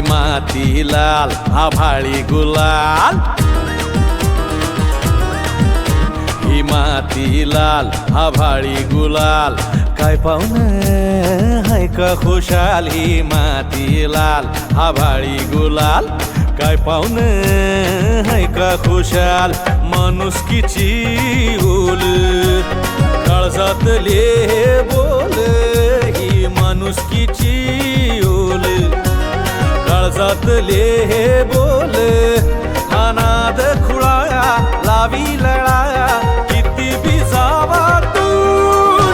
ही माती लाल आभाळी गुलाल, ही माती लाल आभाळी गुलाल, काय पाहुणं हाय का खुशाल, ही माती लाल आभाळी गुलाल, काय पाहुणं हाय का खुशाल, माणुसकीची ओल काळजातले बोल, ही माणुसकीची ओल काळजातले बोल, अनाद खुळा लावी लळा किती बी जावा दूर,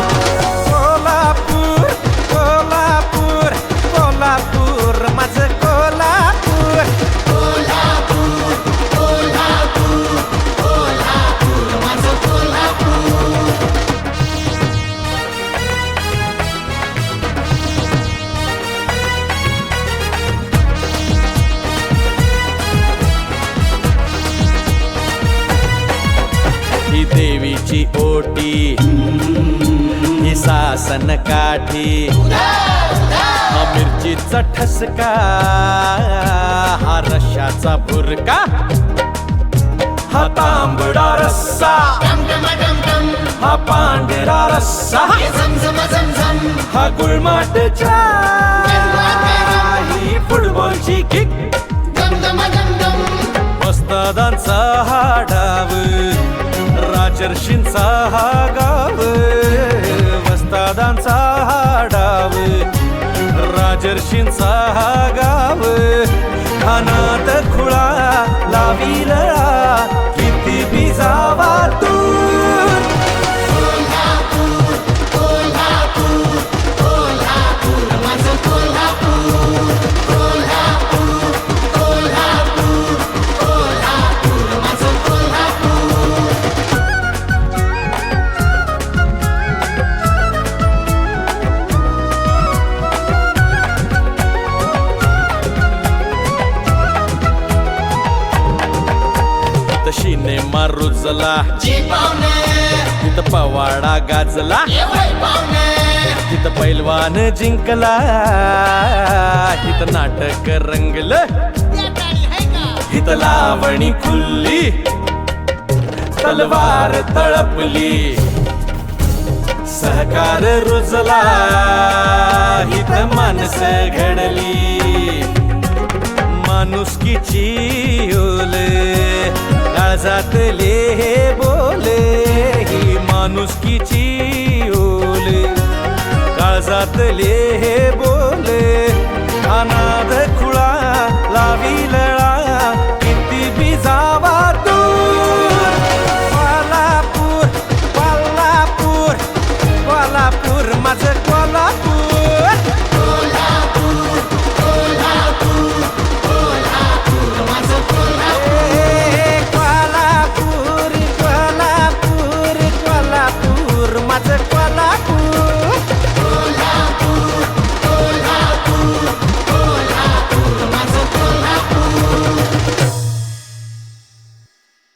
कोल्हापूर कोल्हापूर कोल्हापूर माझं कोल्हापूर, कोल्हापूर कोल्हापूर कोल्हापूर माझं कोल्हापूर. ही देवीची ओटी, ही सासन काठी, हा मिरचीचा ठसका, हा रश्याचा भुरका, हा तांबडा रस्सा, डम डम डम डम हा पांढरा रस्सा, ये झमझम झमझम हा गुळमाटचा, ही फुटबॉलची किक, दम दम दम दम वस्तादांचा हा डाव, राजर्षींचा हा गाव, वस्तादांचा हा डाव, राजर्षींचा हा गाव, अनाथ खुळा लावी लळा किती बी जावा दूर, कोल्हापूर कोल्हापूर कोल्हापूर माझं कोल्हापूर, कोल्हापूर कोल्हापूर कोल्हापूर माझं कोल्हापूर. सिनेमा रुजला, जी पाहुणे तिथं पवाडा गाजला, ये वय पाहुणे तिथं पैलवान जिंकला, तिथं नाटक रंगलं, तिथं लावणी खुलली, तलवार तळपली, सहकार रुजला, इथं माणसं घडली, माणुसकीची ओल काळजातले बोले, ही माणुसकीची ओल काळजातले बोले, अनाथ खुळा लावी लळा